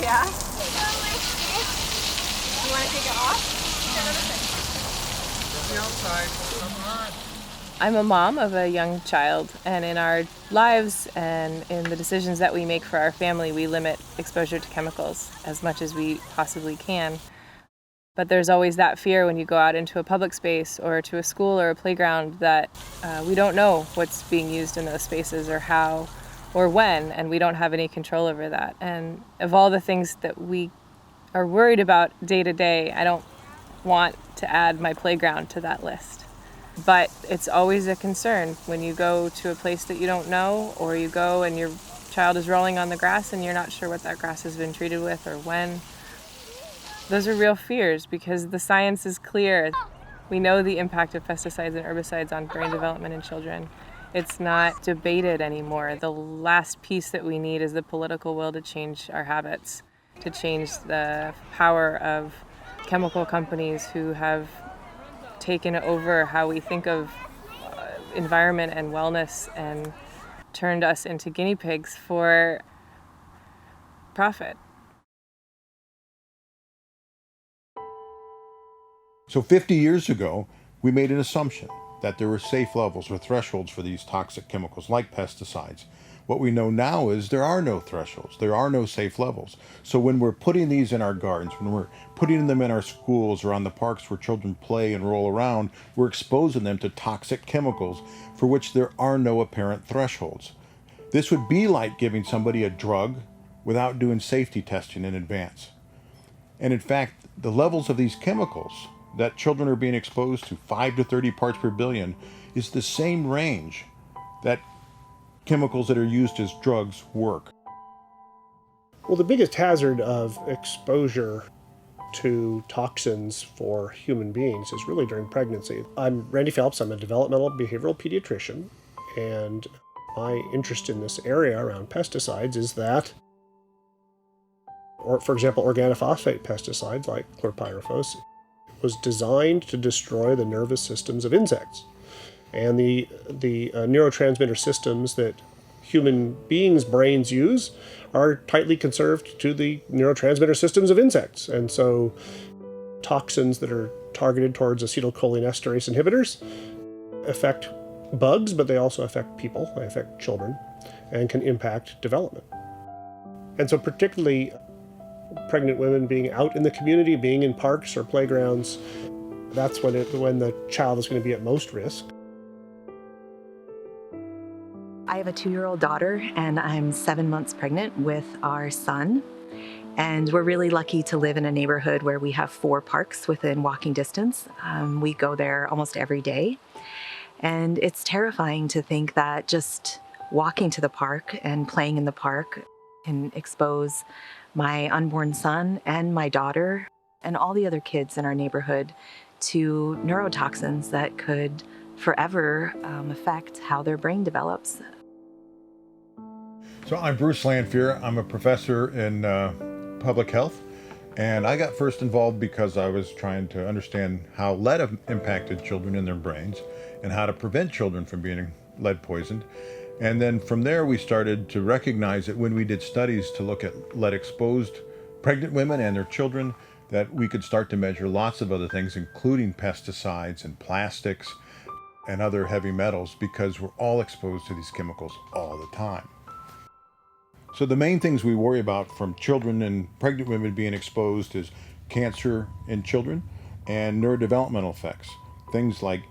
Yeah? You want to take it off? The outside. Come on. I'm a mom of a young child, and in our lives and in the decisions that we make for our family, we limit exposure to chemicals as much as we possibly can. But there's always that fear when you go out into a public space or to a school or a playground that we don't know what's being used in those spaces or how or when, and we don't have any control over that. And of all the things that we are worried about day to day, I don't want to add my playground to that list. But it's always a concern when you go to a place that you don't know, or you go and your child is rolling on the grass and you're not sure what that grass has been treated with or when. Those are real fears because the science is clear. We know the impact of pesticides and herbicides on brain development in children. It's not debated anymore. The last piece that we need is the political will to change our habits, to change the power of chemical companies who have taken over how we think of environment and wellness and turned us into guinea pigs for profit. So 50 years ago, we made an assumption that there were safe levels or thresholds for these toxic chemicals like pesticides. What we know now is there are no thresholds, there are no safe levels. So when we're putting these in our gardens, when we're putting them in our schools or on the parks where children play and roll around, we're exposing them to toxic chemicals for which there are no apparent thresholds. This would be like giving somebody a drug without doing safety testing in advance. And in fact, the levels of these chemicals that children are being exposed to, 5 to 30 parts per billion, is the same range that chemicals that are used as drugs work. Well, the biggest hazard of exposure to toxins for human beings is really during pregnancy. I'm Randy Phelps. I'm a developmental behavioral pediatrician, and my interest in this area around pesticides is that, or for example, organophosphate pesticides like chlorpyrifos was designed to destroy the nervous systems of insects. And the neurotransmitter systems that human beings' brains use are tightly conserved to the neurotransmitter systems of insects. And so toxins that are targeted towards acetylcholinesterase inhibitors affect bugs, but they also affect people, they affect children, and can impact development. And so particularly pregnant women being out in the community, being in parks or playgrounds, that's when the child is going to be at most risk. I have a 2-year-old daughter, and I'm 7 months pregnant with our son. And we're really lucky to live in a neighborhood where we have 4 parks within walking distance. We go there almost every day. And it's terrifying to think that just walking to the park and playing in the park can expose my unborn son and my daughter and all the other kids in our neighborhood to neurotoxins that could forever affect how their brain develops. So I'm Bruce Lanphier. I'm a professor in public health, and I got first involved because I was trying to understand how lead impacted children in their brains and how to prevent children from being lead poisoned. And then from there we started to recognize that when we did studies to look at lead exposed pregnant women and their children, that we could start to measure lots of other things, including pesticides and plastics and other heavy metals, because we're all exposed to these chemicals all the time. So the main things we worry about from children and pregnant women being exposed is cancer in children and neurodevelopmental effects, things like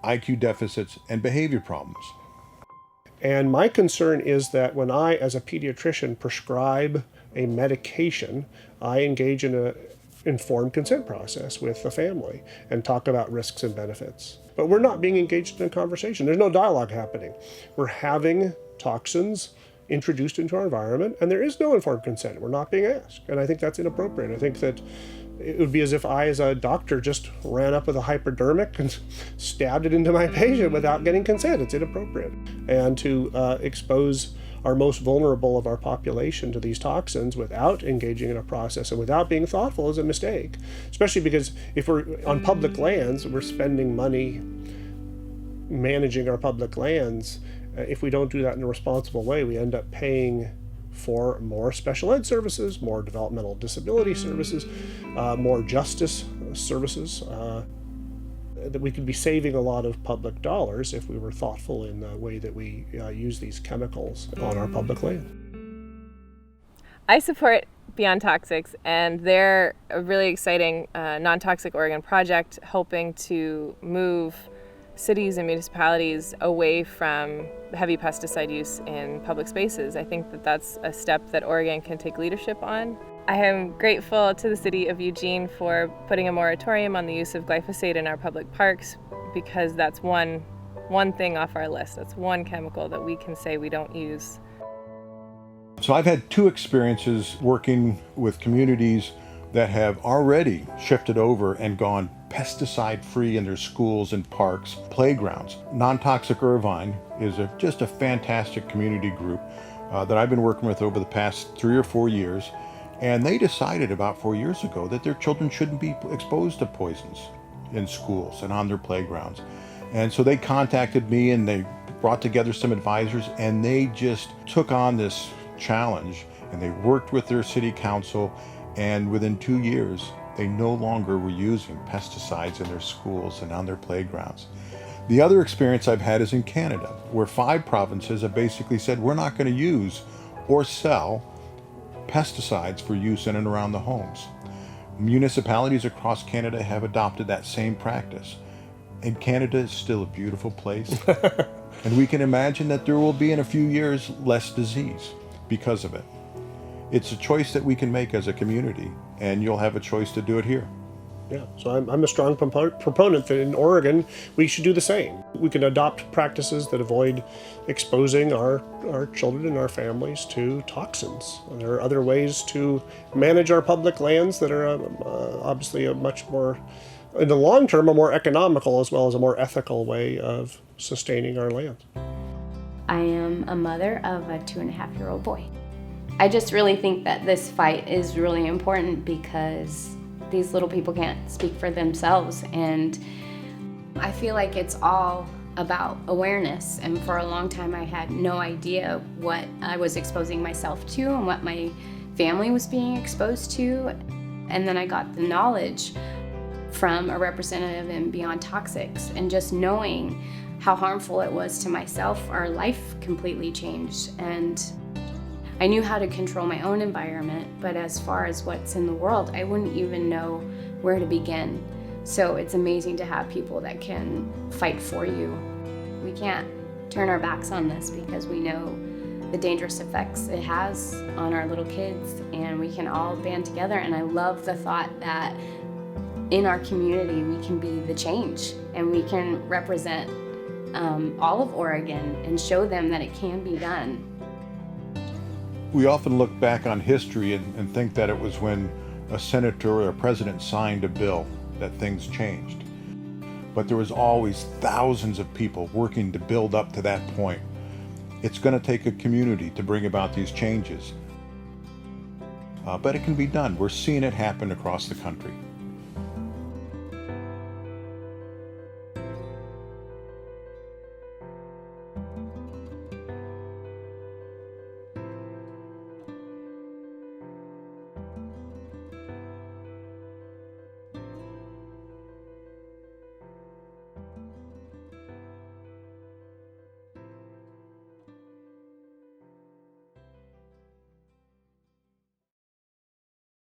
IQ deficits and behavior problems. And my concern is that when I, as a pediatrician, prescribe a medication, I engage in an informed consent process with the family and talk about risks and benefits. But we're not being engaged in a conversation. There's no dialogue happening. We're having toxins introduced into our environment, and there is no informed consent. We're not being asked. And I think that's inappropriate. I think that it would be as if I, as a doctor, just ran up with a hypodermic and stabbed it into my patient without getting consent. It's inappropriate. And to expose our most vulnerable of our population to these toxins without engaging in a process and without being thoughtful is a mistake. Especially because if we're on public lands, we're spending money managing our public lands. If we don't do that in a responsible way, we end up paying for more special ed services, more developmental disability services, more justice services, that we could be saving a lot of public dollars if we were thoughtful in the way that we use these chemicals on our public land. I support Beyond Toxics, and they're a really exciting non-toxic Oregon project hoping to move cities and municipalities away from heavy pesticide use in public spaces. I think that that's a step that Oregon can take leadership on. I am grateful to the city of Eugene for putting a moratorium on the use of glyphosate in our public parks, because that's one thing off our list. That's one chemical that we can say we don't use. So I've had two experiences working with communities that have already shifted over and gone pesticide-free in their schools and parks, playgrounds. Non-Toxic Irvine is just a fantastic community group that I've been working with over the past 3 or 4 years. And they decided about 4 years ago that their children shouldn't be exposed to poisons in schools and on their playgrounds. And so they contacted me and they brought together some advisors, and they just took on this challenge, and they worked with their city council, and within 2 years they no longer were using pesticides in their schools and on their playgrounds. The other experience I've had is in Canada, where 5 provinces have basically said we're not going to use or sell pesticides for use in and around the homes. Municipalities across Canada have adopted that same practice. And Canada is still a beautiful place. And we can imagine that there will be in a few years less disease because of it. It's a choice that we can make as a community, and you'll have a choice to do it here. Yeah, so I'm a strong proponent that in Oregon we should do the same. We can adopt practices that avoid exposing our children and our families to toxins. And there are other ways to manage our public lands that are obviously a much more, in the long term, a more economical as well as a more ethical way of sustaining our land. I am a mother of a 2.5-year-old boy. I just really think that this fight is really important because these little people can't speak for themselves, and I feel like it's all about awareness. And for a long time I had no idea what I was exposing myself to and what my family was being exposed to. And then I got the knowledge from a representative in Beyond Toxics, and just knowing how harmful it was to myself, our life completely changed. And I knew how to control my own environment, but as far as what's in the world, I wouldn't even know where to begin. So it's amazing to have people that can fight for you. We can't turn our backs on this because we know the dangerous effects it has on our little kids, and we can all band together. And I love the thought that in our community we can be the change, and we can represent all of Oregon and show them that it can be done. We often look back on history and think that it was when a senator or a president signed a bill that things changed. But there was always thousands of people working to build up to that point. It's going to take a community to bring about these changes. But it can be done. We're seeing it happen across the country.